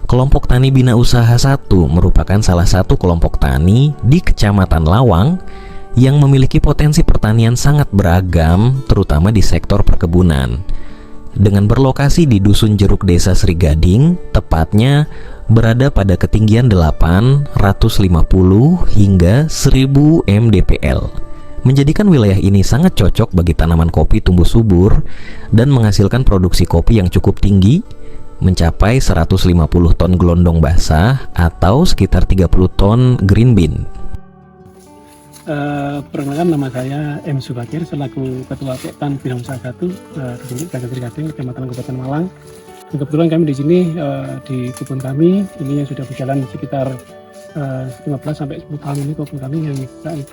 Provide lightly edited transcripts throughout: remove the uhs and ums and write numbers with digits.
Kelompok Tani Bina Usaha 1 merupakan salah satu kelompok tani di Kecamatan Lawang yang memiliki potensi pertanian sangat beragam, terutama di sektor perkebunan. Dengan berlokasi di Dusun Jeruk Desa Sri Gading, tepatnya berada pada ketinggian 850 hingga 1000 mdpl, menjadikan wilayah ini sangat cocok bagi tanaman kopi tumbuh subur dan menghasilkan produksi kopi yang cukup tinggi, mencapai 150 ton gelondong basah atau sekitar 30 ton green bean. Perkenalkan, nama saya M. Subakir selaku Ketua PEKTAN Bina Usaha 1 di Desa Sri Gading, Kecamatan Kabupaten Malang. Dan kebetulan kami di sini di kebun kami ini yang sudah berjalan sekitar 15 sampai 10 tahun ini kebun kami yang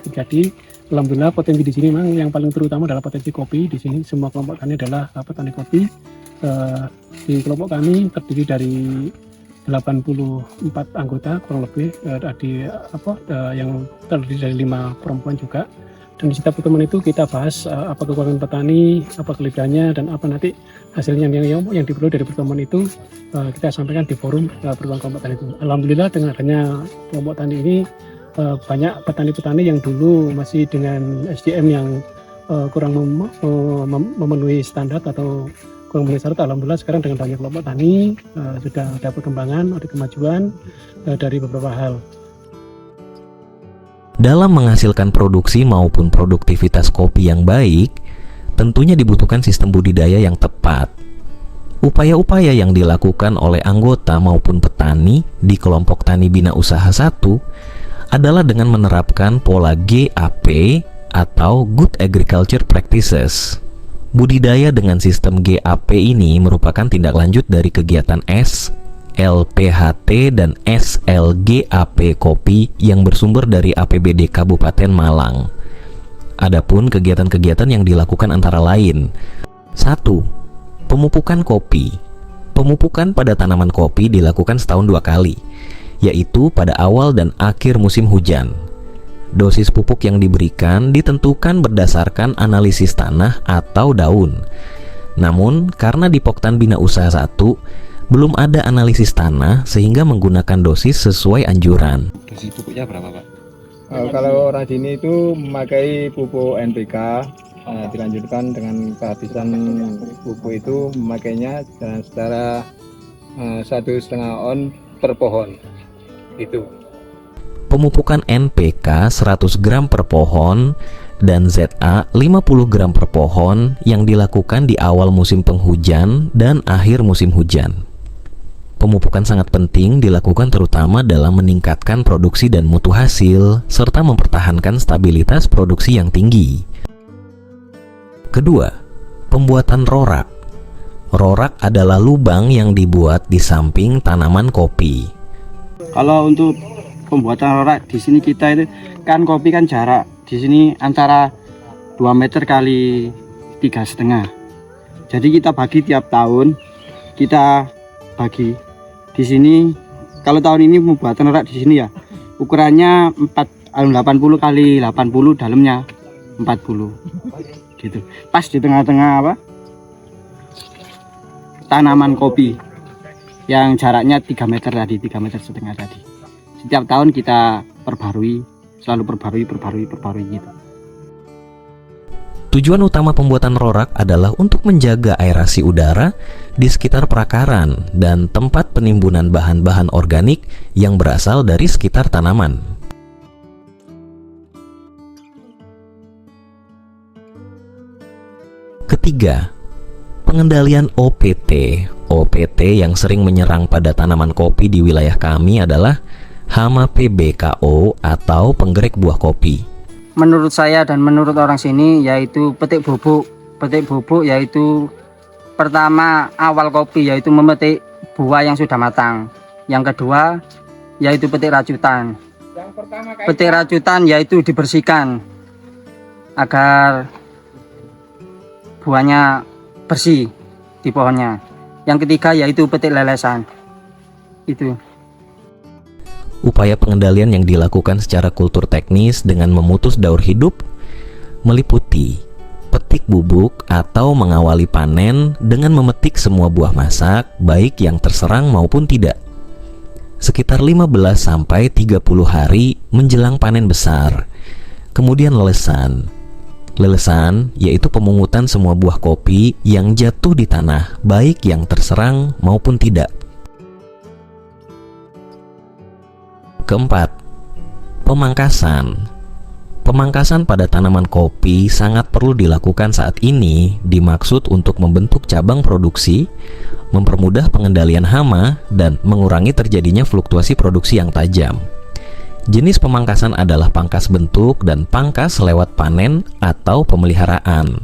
terjadi. Alhamdulillah potensi di sini memang yang paling terutama adalah potensi kopi. Di sini semua kelompok tani adalah petani kopi. Di kelompok kami terdiri dari 84 anggota kurang lebih, yang terdiri dari 5 perempuan juga. Dan di setiap pertemuan itu kita bahas apa kekuatan petani, apa kelebihannya, dan apa nanti hasilnya yang diperoleh dari pertemuan itu kita sampaikan di forum pertemuan kelompok tani itu. Alhamdulillah dengan adanya kelompok tani ini banyak petani-petani yang dulu masih dengan SDM yang kurang memenuhi standar atau kurang memenuhi syarat. Alhamdulillah sekarang dengan banyak kelompok tani sudah ada perkembangan, ada kemajuan dari beberapa hal. Dalam menghasilkan produksi maupun produktivitas kopi yang baik, tentunya dibutuhkan sistem budidaya yang tepat. Upaya-upaya yang dilakukan oleh anggota maupun petani di kelompok Tani Bina Usaha 1 adalah dengan menerapkan pola GAP atau Good Agriculture Practices. Budidaya dengan sistem GAP ini merupakan tindak lanjut dari kegiatan SLPHT dan SLGAP kopi yang bersumber dari APBD Kabupaten Malang. Adapun kegiatan-kegiatan yang dilakukan antara lain: 1. Pemupukan kopi. Pemupukan pada tanaman kopi dilakukan setahun 2 kali, yaitu pada awal dan akhir musim hujan. Dosis pupuk yang diberikan ditentukan berdasarkan analisis tanah atau daun. Namun, karena di POKTAN Bina Usaha 1 belum ada analisis tanah sehingga menggunakan dosis sesuai anjuran. Dosis pupuknya berapa, Pak? Kalau Radini itu memakai pupuk NPK, dilanjutkan dengan kehabisan pupuk itu memakainya secara 1,5 on per pohon. Itu. Pemupukan NPK 100 gram per pohon dan ZA 50 gram per pohon yang dilakukan di awal musim penghujan dan akhir musim hujan. Pemupukan sangat penting dilakukan terutama dalam meningkatkan produksi dan mutu hasil, serta mempertahankan stabilitas produksi yang tinggi. Kedua, pembuatan rorak. Rorak adalah lubang yang dibuat di samping tanaman kopi. Kalau untuk pembuatan rorak di sini kita itu kan kopi kan jarak di sini antara 2 meter kali 3,5. Jadi kita bagi tiap tahun, kita bagi di sini. Kalau tahun ini pembuatan rorak di sini ya ukurannya 80 kali 80, dalamnya 40 gitu. Pas di tengah-tengah tanaman kopi yang jaraknya 3 meter tadi, 3,5 meter tadi. Setiap tahun kita perbarui, selalu perbarui gitu. Tujuan utama pembuatan rorak adalah untuk menjaga aerasi udara di sekitar perakaran dan tempat penimbunan bahan-bahan organik yang berasal dari sekitar tanaman. Ketiga, pengendalian OPT. OPT yang sering menyerang pada tanaman kopi di wilayah kami adalah hama PBKO atau penggerek buah kopi. Menurut saya dan menurut orang sini yaitu petik bubuk. Petik bubuk yaitu pertama awal kopi yaitu memetik buah yang sudah matang. Yang kedua yaitu petik racutan. Petik racutan yaitu dibersihkan agar buahnya bersih di pohonnya. Yang ketiga yaitu petik lelesan. Itu. Upaya pengendalian yang dilakukan secara kultur teknis dengan memutus daur hidup meliputi petik bubuk atau mengawali panen dengan memetik semua buah masak, baik yang terserang maupun tidak. sekitar 15 sampai 30 hari menjelang panen besar. Kemudian lelesan. Lelesan yaitu pemungutan semua buah kopi yang jatuh di tanah, baik yang terserang maupun tidak. Keempat, pemangkasan. Pemangkasan pada tanaman kopi sangat perlu dilakukan saat ini, dimaksud untuk membentuk cabang produksi, mempermudah pengendalian hama, dan mengurangi terjadinya fluktuasi produksi yang tajam. Jenis pemangkasan adalah pangkas bentuk dan pangkas lewat panen atau pemeliharaan.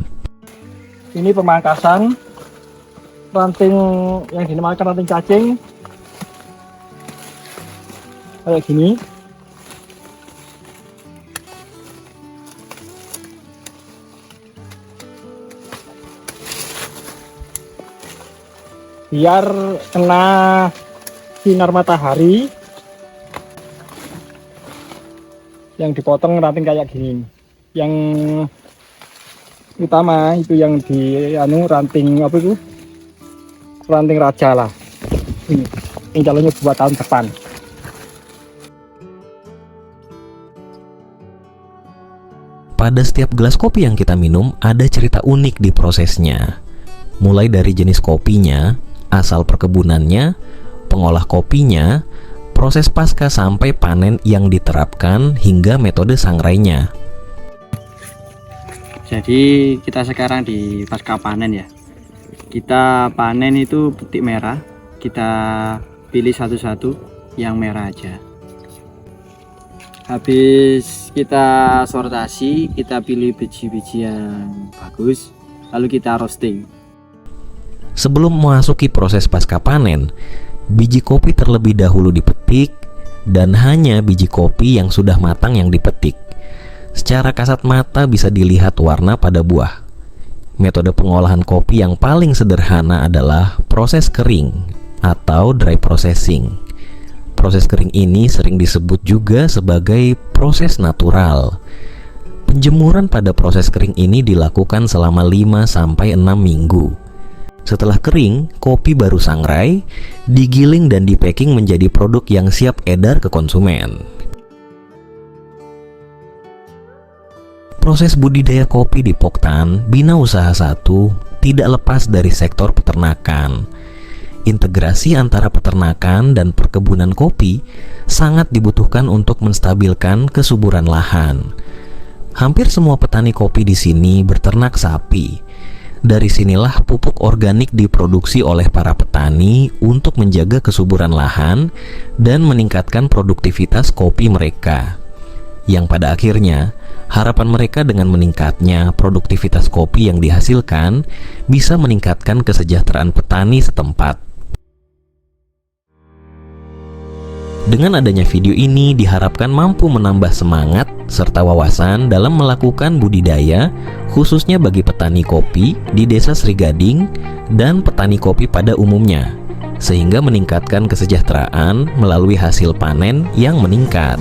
Ini pemangkasan ranting yang dinamakan ranting cacing. Kayak gini. Biar kena sinar matahari. Yang dipotong ranting kayak gini. Yang utama itu yang di ranting apa itu? Ranting raja lah. Ini calonnya buat tahun depan. Pada setiap gelas kopi yang kita minum ada cerita unik di prosesnya. Mulai dari jenis kopinya, asal perkebunannya, pengolah kopinya, proses pasca sampai panen yang diterapkan hingga metode sangrainya. Jadi kita sekarang di pasca panen ya. Kita panen itu petik merah, kita pilih satu-satu yang merah aja. Habis kita sortasi, kita pilih biji-biji yang bagus, lalu kita roasting. Sebelum memasuki proses pasca panen, biji kopi terlebih dahulu dipetik dan hanya biji kopi yang sudah matang yang dipetik. Secara kasat mata bisa dilihat warna pada buah. Metode pengolahan kopi yang paling sederhana adalah proses kering atau dry processing. Proses kering ini sering disebut juga sebagai proses natural. Penjemuran pada proses kering ini dilakukan selama 5-6 minggu. Setelah kering, kopi baru sangrai, digiling dan dipacking menjadi produk yang siap edar ke konsumen. Proses budidaya kopi di Poktan, Bina Usaha 1, tidak lepas dari sektor peternakan. Integrasi antara peternakan dan perkebunan kopi sangat dibutuhkan untuk menstabilkan kesuburan lahan. Hampir semua petani kopi di sini berternak sapi. Dari sinilah pupuk organik diproduksi oleh para petani untuk menjaga kesuburan lahan dan meningkatkan produktivitas kopi mereka. Yang pada akhirnya, harapan mereka dengan meningkatnya produktivitas kopi yang dihasilkan bisa meningkatkan kesejahteraan petani setempat. Dengan adanya video ini diharapkan mampu menambah semangat serta wawasan dalam melakukan budidaya, khususnya bagi petani kopi di Desa Sri Gading dan petani kopi pada umumnya, sehingga meningkatkan kesejahteraan melalui hasil panen yang meningkat.